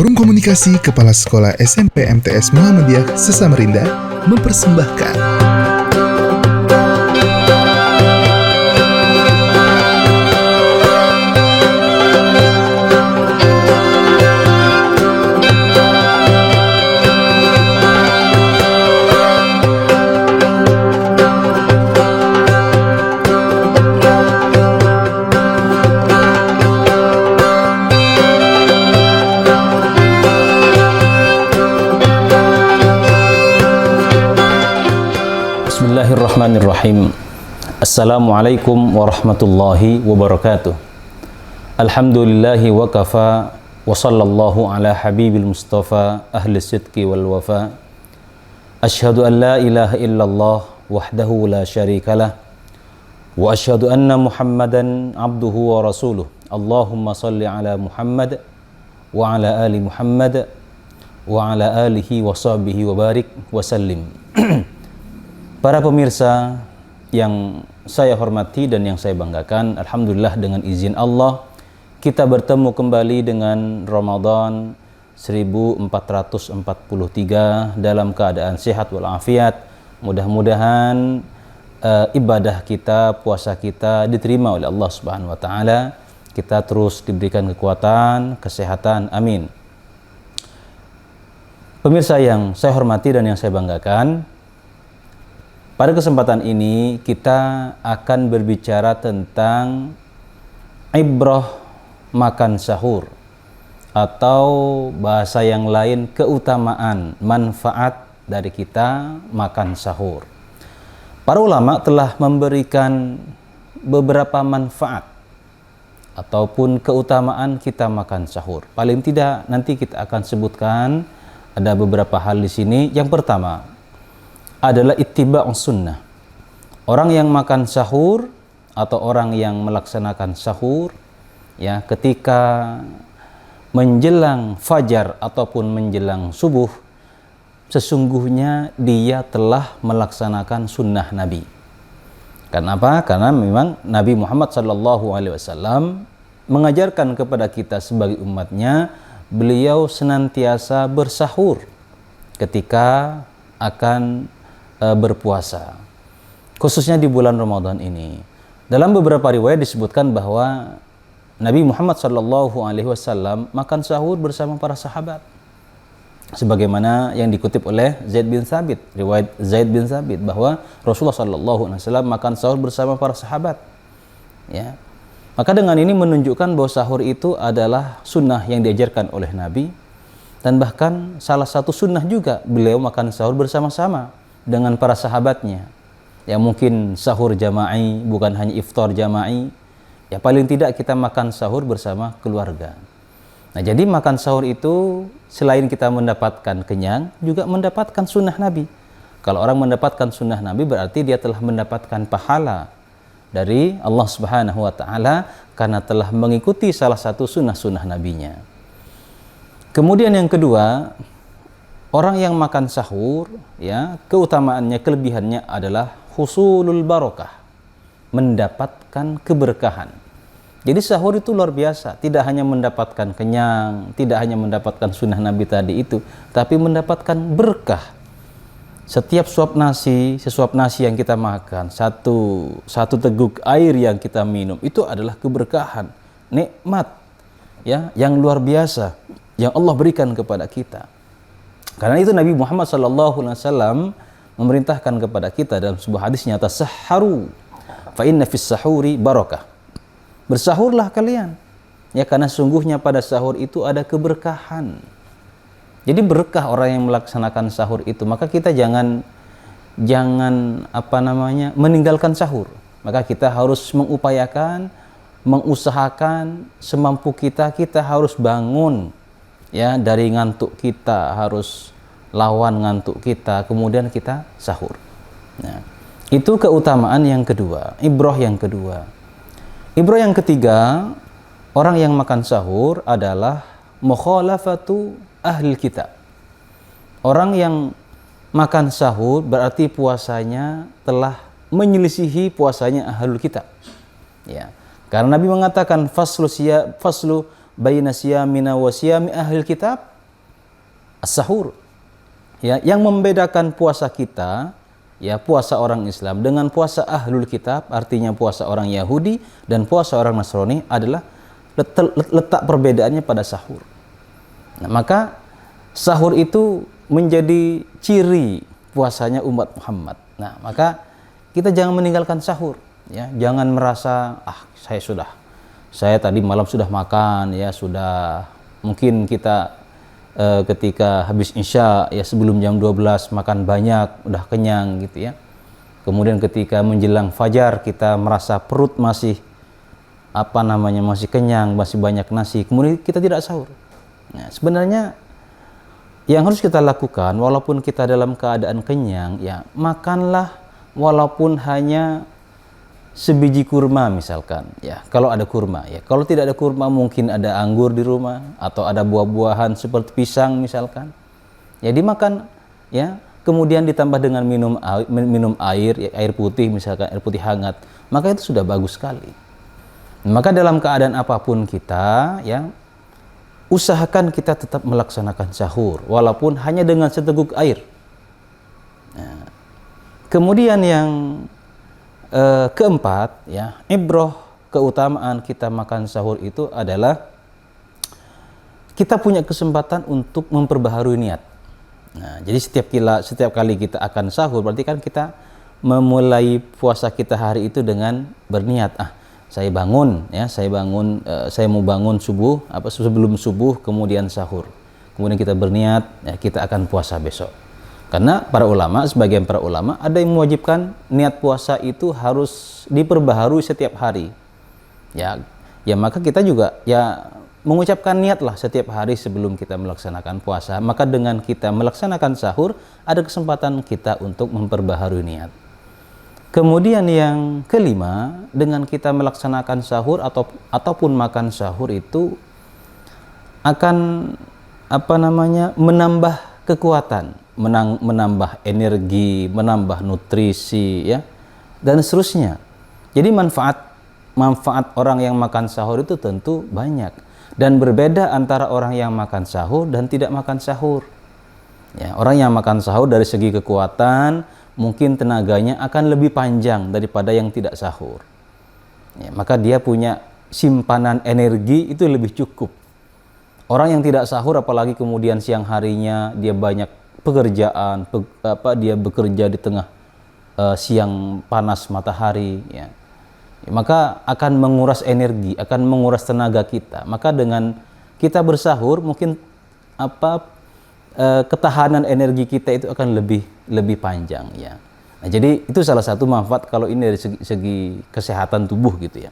Forum Komunikasi Kepala Sekolah SMP MTS Muhammadiyah Sesamarinda mempersembahkan Bismillahirrahmanirrahim. Assalamualaikum warahmatullahi wabarakatuh. Alhamdulillahi wa kafa wa sallallahu ala habibil mustafa ahli sidqi wal wafa. Ashhadu an la ilaha illallah wahdahu la syarikalah wa ashhadu anna Muhammadan abduhu wa rasuluh. Allahumma salli ala Muhammad wa ala ali Muhammad wa ala alihi wa sahbihi wa barik wa sallim. Para pemirsa yang saya hormati dan yang saya banggakan, alhamdulillah dengan izin Allah kita bertemu kembali dengan Ramadan 1443 dalam keadaan sehat walafiat. Mudah-mudahan ibadah kita, puasa kita diterima oleh Allah Subhanahu wa taala. Kita terus diberikan kekuatan, kesehatan. Amin. Pemirsa yang saya hormati dan yang saya banggakan, pada kesempatan ini kita akan berbicara tentang ibrah makan sahur, atau bahasa yang lain keutamaan, manfaat dari kita makan sahur. Para ulama telah memberikan beberapa manfaat ataupun keutamaan kita makan sahur. Paling tidak nanti kita akan sebutkan ada beberapa hal di sini. Yang pertama adalah ittiba' sunnah. Orang yang makan sahur atau orang yang melaksanakan sahur ya, ketika menjelang fajar ataupun menjelang subuh, sesungguhnya dia telah melaksanakan sunnah Nabi. Kenapa? Karena memang Nabi Muhammad SAW mengajarkan kepada kita sebagai umatnya, beliau senantiasa bersahur ketika akan berpuasa, khususnya di bulan Ramadan ini. Dalam beberapa riwayat disebutkan bahwa Nabi Muhammad SAW makan sahur bersama para sahabat, sebagaimana yang dikutip oleh Zaid bin Thabit, riwayat Zaid bin Thabit, bahwa Rasulullah SAW makan sahur bersama para sahabat. Ya, maka dengan ini menunjukkan bahwa sahur itu adalah sunnah yang diajarkan oleh Nabi, dan bahkan salah satu sunnah juga beliau makan sahur bersama-sama dengan para sahabatnya. Ya, mungkin sahur jama'i, bukan hanya iftar jama'i. Ya, paling tidak kita makan sahur bersama keluarga. Nah, jadi makan sahur itu selain kita mendapatkan kenyang, juga mendapatkan sunnah Nabi. Kalau orang mendapatkan sunnah Nabi, berarti dia telah mendapatkan pahala dari Allah Subhanahu wa taala karena telah mengikuti salah satu sunnah-sunnah Nabinya. Kemudian yang kedua, orang yang makan sahur, ya, keutamaannya, kelebihannya adalah husulul barakah, mendapatkan keberkahan. Jadi sahur itu luar biasa, tidak hanya mendapatkan kenyang, tidak hanya mendapatkan sunnah Nabi tadi itu, tapi mendapatkan berkah. Setiap sesuap nasi yang kita makan, satu teguk air yang kita minum, itu adalah keberkahan, nikmat, ya, yang luar biasa yang Allah berikan kepada kita. Karena itu Nabi Muhammad SAW memerintahkan kepada kita dalam sebuah hadisnya, tasahharu fa inna fis sahuri barakah. Bersahurlah kalian, ya, karena sungguhnya pada sahur itu ada keberkahan. Jadi berkah orang yang melaksanakan sahur itu. Maka kita jangan meninggalkan sahur. Maka kita harus mengusahakan semampu kita harus bangun, ya, dari ngantuk kita, harus lawan ngantuk kita, kemudian kita sahur. Nah, itu keutamaan yang kedua, ibrah yang kedua. Ibrah yang ketiga, orang yang makan sahur adalah mukhalafatu ahli kitab. Orang yang makan sahur berarti puasanya telah menyelisihi puasanya ahlul kitab. Ya. Karena Nabi mengatakan faslu baina siyamina wa siyami ahlil kitab as-sahur. Ya, yang membedakan puasa kita, ya puasa orang Islam dengan puasa ahlul kitab, artinya puasa orang Yahudi dan puasa orang Nasrani adalah letak perbedaannya pada sahur. Nah, maka sahur itu menjadi ciri puasanya umat Muhammad. Nah, maka kita jangan meninggalkan sahur, ya. Jangan merasa saya tadi malam sudah makan, ya sudah, mungkin kita ketika habis isya, ya sebelum jam 12 makan banyak, udah kenyang gitu ya. Kemudian ketika menjelang fajar kita merasa perut masih masih kenyang, masih banyak nasi, kemudian kita tidak sahur. Nah, sebenarnya yang harus kita lakukan walaupun kita dalam keadaan kenyang, ya makanlah walaupun hanya sebiji kurma misalkan, ya kalau ada kurma, ya kalau tidak ada kurma mungkin ada anggur di rumah atau ada buah-buahan seperti pisang misalkan, ya dimakan, ya kemudian ditambah dengan minum air, ya, air putih misalkan, air putih hangat, maka itu sudah bagus sekali. Maka dalam keadaan apapun kita, ya usahakan kita tetap melaksanakan sahur walaupun hanya dengan seteguk air. Nah, kemudian yang keempat, ya ibroh keutamaan kita makan sahur itu adalah kita punya kesempatan untuk memperbaharui niat. Nah, jadi setiap kali kita akan sahur berarti kan kita memulai puasa kita hari itu dengan berniat, saya mau bangun subuh, sebelum subuh kemudian sahur. Kemudian kita berniat, ya kita akan puasa besok. Karena sebagian para ulama ada yang mewajibkan niat puasa itu harus diperbaharui setiap hari. Ya maka kita juga ya mengucapkan niatlah setiap hari sebelum kita melaksanakan puasa. Maka dengan kita melaksanakan sahur ada kesempatan kita untuk memperbaharui niat. Kemudian yang kelima, dengan kita melaksanakan sahur ataupun makan sahur itu akan menambah kekuatan, menambah energi, menambah nutrisi, ya dan seterusnya. Jadi manfaat orang yang makan sahur itu tentu banyak dan berbeda antara orang yang makan sahur dan tidak makan sahur. Ya, orang yang makan sahur dari segi kekuatan mungkin tenaganya akan lebih panjang daripada yang tidak sahur. Ya, maka dia punya simpanan energi itu lebih cukup. Orang yang tidak sahur apalagi kemudian siang harinya dia banyak pekerjaan, dia bekerja di tengah siang panas matahari, ya. Maka akan menguras energi, akan menguras tenaga kita. Maka dengan kita bersahur mungkin ketahanan energi kita itu akan lebih panjang, ya. Nah, jadi itu salah satu manfaat kalau ini dari segi kesehatan tubuh gitu ya.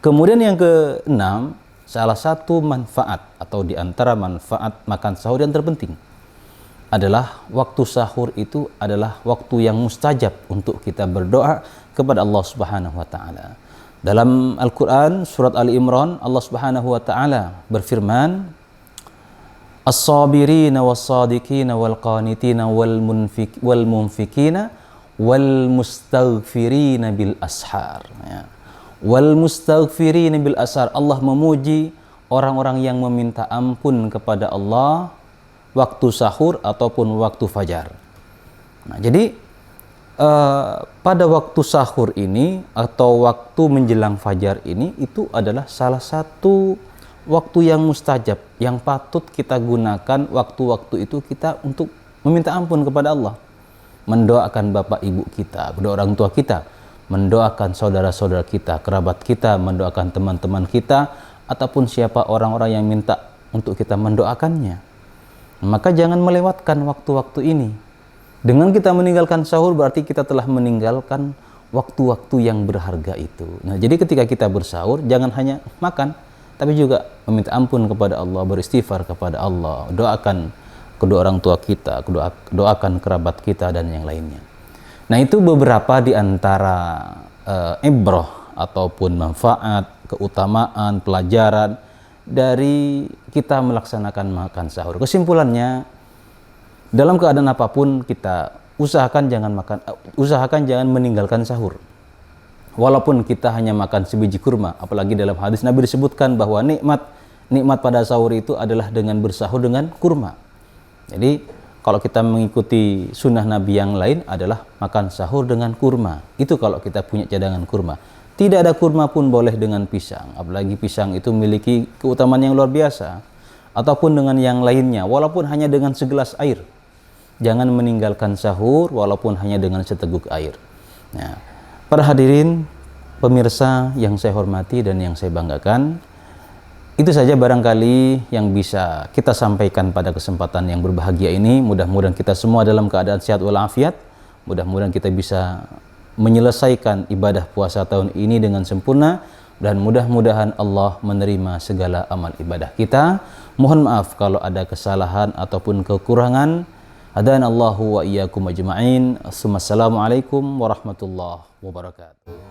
Kemudian yang keenam, salah satu manfaat atau di antara manfaat makan sahur yang terpenting adalah waktu sahur itu adalah waktu yang mustajab untuk kita berdoa kepada Allah Subhanahu wa taala. Dalam Al-Qur'an surat Ali Imran, Allah Subhanahu wa taala berfirman, "As-sabirina was-sadiqina wal-qanitina wal-munfikina wal-mustaghfirina bil ashar." Ya. Wal-mustaghfirina bil ashar. Allah memuji orang-orang yang meminta ampun kepada Allah waktu sahur ataupun waktu fajar. Nah, jadi pada waktu sahur ini atau waktu menjelang fajar ini itu adalah salah satu waktu yang mustajab yang patut kita gunakan waktu-waktu itu kita untuk meminta ampun kepada Allah, mendoakan bapak ibu kita, kedua orang tua kita, mendoakan saudara-saudara kita, kerabat kita, mendoakan teman-teman kita ataupun siapa orang-orang yang minta untuk kita mendoakannya. Maka jangan melewatkan waktu-waktu ini. Dengan kita meninggalkan sahur berarti kita telah meninggalkan waktu-waktu yang berharga itu. Nah, jadi ketika kita bersahur jangan hanya makan, tapi juga meminta ampun kepada Allah, beristighfar kepada Allah, doakan kedua orang tua kita, doakan kerabat kita dan yang lainnya. Nah, itu beberapa di antara ibrah ataupun manfaat, keutamaan, pelajaran dari kita melaksanakan makan sahur. Kesimpulannya, dalam keadaan apapun kita usahakan jangan meninggalkan sahur. Walaupun kita hanya makan sebiji kurma, apalagi dalam hadis Nabi disebutkan bahwa nikmat pada sahur itu adalah dengan bersahur dengan kurma. Jadi kalau kita mengikuti sunnah Nabi yang lain adalah makan sahur dengan kurma. Itu kalau kita punya cadangan kurma. Tidak ada kurma pun boleh dengan pisang. Apalagi pisang itu memiliki keutamaan yang luar biasa. Ataupun dengan yang lainnya, walaupun hanya dengan segelas air. Jangan meninggalkan sahur walaupun hanya dengan seteguk air. Nah, para hadirin, pemirsa yang saya hormati dan yang saya banggakan, itu saja barangkali yang bisa kita sampaikan pada kesempatan yang berbahagia ini. Mudah-mudahan kita semua dalam keadaan sehat walafiat. Mudah-mudahan kita bisa menyelesaikan ibadah puasa tahun ini dengan sempurna. Dan mudah-mudahan Allah menerima segala amal ibadah kita. Mohon maaf kalau ada kesalahan ataupun kekurangan. Hadanallahu wa iyyakum ajma'in. Assalamualaikum warahmatullahi wabarakatuh.